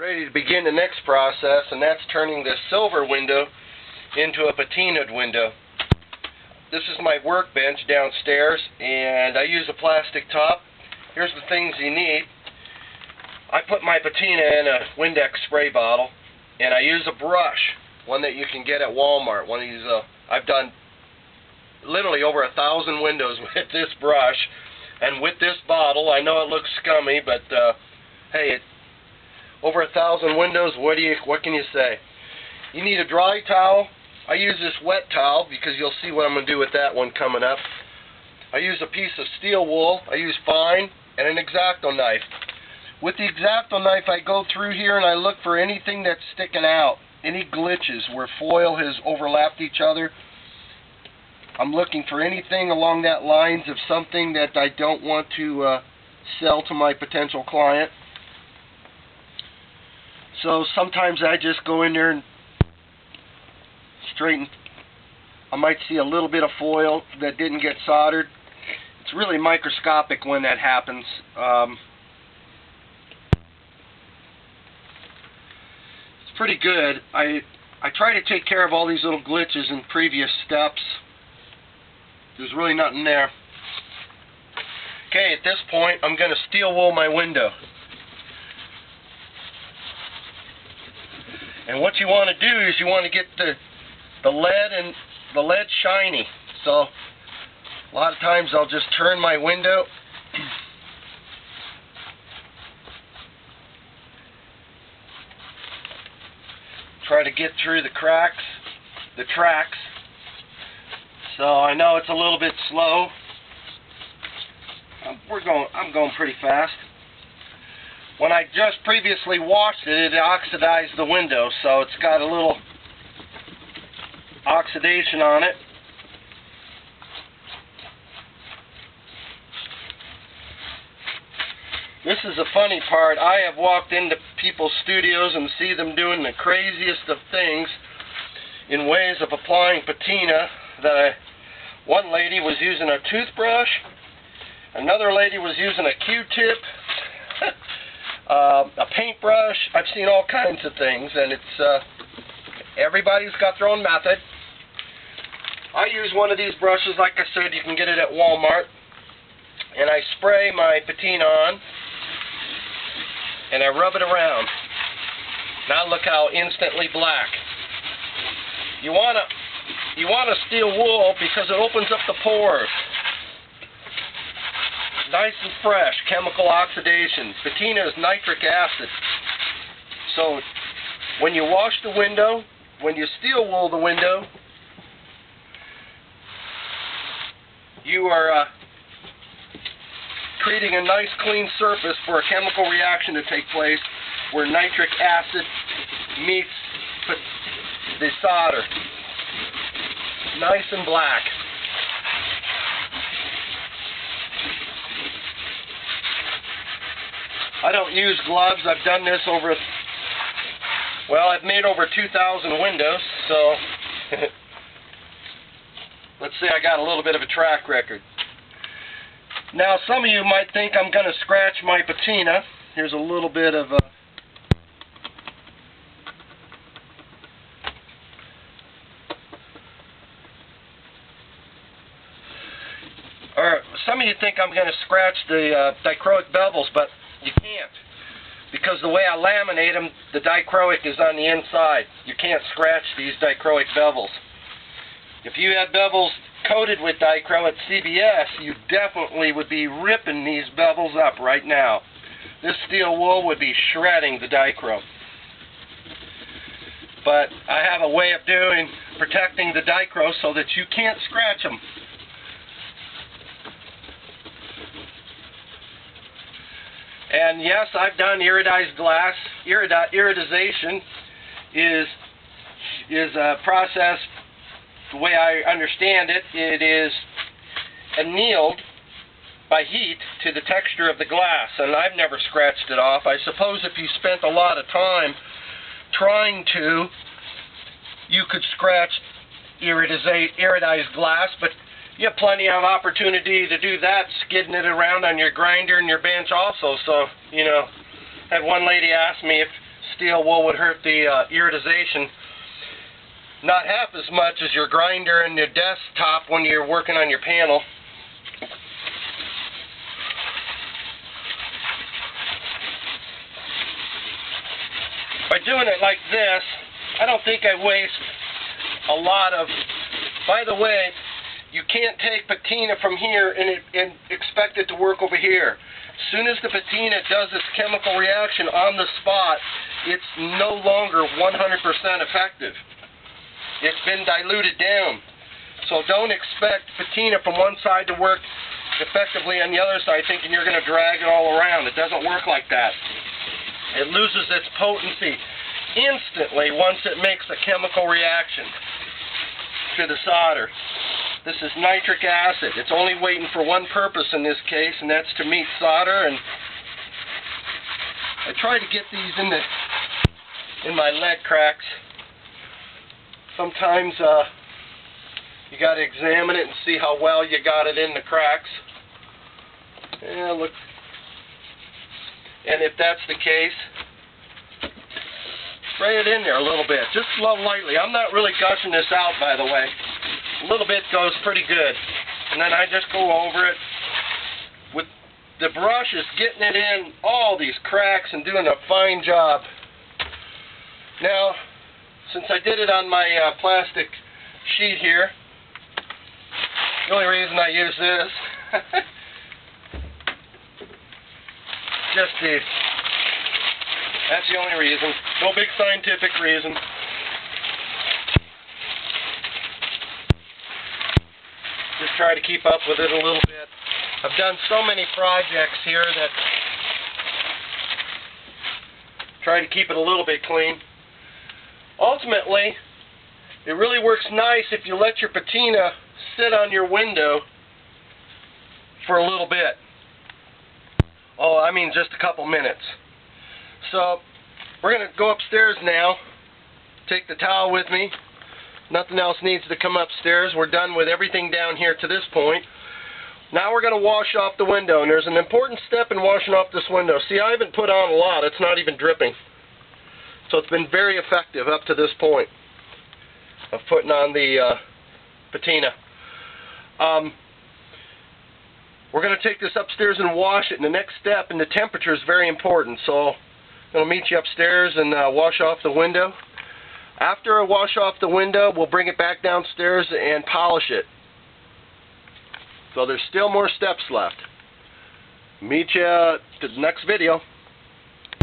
Ready to begin the next process, and that's turning this silver window into a patinaed window. This is my workbench downstairs, and I use a plastic top. Here's the things you need. I put my patina in a Windex spray bottle, and I use a brush, one that you can get at Walmart. One of these, I've done literally over 1,000 windows with this brush, and with this bottle. I know it looks scummy, but hey, over 1,000 windows. What can you say? You need a dry towel. I use this wet towel because you'll see what I'm going to do with that one coming up. I use a piece of steel wool. I use fine and an X-Acto knife. With the X-Acto knife, I go through here and I look for anything that's sticking out, any glitches where foil has overlapped each other. I'm looking for anything along that lines of something that I don't want to sell to my potential client. So sometimes I just go in there and straighten. I might see a little bit of foil that didn't get soldered. It's really microscopic when that happens. It's pretty good. I try to take care of all these little glitches in previous steps. There's really nothing there. Okay, at this point I'm going to steel wool my window. And what you want to do is you want to get the lead shiny. So a lot of times I'll just turn my window try to get through the cracks, the tracks. So I know it's a little bit slow. I'm going pretty fast. When I just previously washed it, it oxidized the window, so it's got a little oxidation on it. This is the funny part. I have walked into people's studios and see them doing the craziest of things in ways of applying patina. One lady was using a toothbrush, another lady was using a Q-tip, a paintbrush. I've seen all kinds of things, and it's everybody's got their own method. I use one of these brushes, like I said, you can get it at Walmart, and I spray my patina on, and I rub it around. Now look how instantly black. You want a steel wool because it opens up the pores. Nice and fresh, chemical oxidation. Patina is nitric acid. So when you wash the window, when you steel wool the window, you are creating a nice clean surface for a chemical reaction to take place where nitric acid meets the solder. Nice and black. I don't use gloves. I've done this I've made over 2,000 windows, so let's say I got a little bit of a track record. Now, some of you might think I'm going to scratch my patina. Here's a little bit of some of you think I'm going to scratch the dichroic bevels, but you can't, because the way I laminate them, the dichroic is on the inside. You can't scratch these dichroic bevels. If you had bevels coated with dichro at CBS, you definitely would be ripping these bevels up right now. This steel wool would be shredding the dichro. But I have a way of protecting the dichro so that you can't scratch them. And yes, I've done iridized glass. Iridization is a process, the way I understand it, it is annealed by heat to the texture of the glass, and I've never scratched it off. I suppose if you spent a lot of time trying to, you could scratch iridized glass, but you have plenty of opportunity to do that, skidding it around on your grinder and your bench also. So, you know, I had one lady ask me if steel wool would hurt the iridization not half as much as your grinder and your desktop when you're working on your panel. By doing it like this, I don't think I waste a lot of... By the way, you can't take patina from here and expect it to work over here. As soon as the patina does its chemical reaction on the spot, it's no longer 100% effective. It's been diluted down. So don't expect patina from one side to work effectively on the other side thinking you're going to drag it all around. It doesn't work like that. It loses its potency instantly once it makes a chemical reaction to the solder. This is nitric acid. It's only waiting for one purpose in this case, and that's to meet solder. And I try to get these in my lead cracks. Sometimes you got to examine it and see how well you got it in the cracks. Yeah, look. And if that's the case, spray it in there a little bit, just lightly. I'm not really gushing this out, by the way. A little bit goes pretty good. And then I just go over it with the brushes, getting it in all these cracks and doing a fine job. Now, since I did it on my plastic sheet here, the only reason I use this, that's the only reason. No big scientific reason. Just try to keep up with it a little bit. I've done so many projects here that try to keep it a little bit clean. Ultimately, it really works nice if you let your patina sit on your window for a little bit. Oh, I mean just a couple minutes. So, we're going to go upstairs now. Take the towel with me. Nothing else needs to come upstairs. We're done with everything down here to this point. Now we're going to wash off the window, and there's an important step in washing off this window. See, I haven't put on a lot. It's not even dripping. So it's been very effective up to this point of putting on the patina. We're going to take this upstairs and wash it, and the next step, and the temperature is very important. So I'm going to meet you upstairs and wash off the window. After I wash off the window, we'll bring it back downstairs and polish it. So there's still more steps left. Meet you at the next video.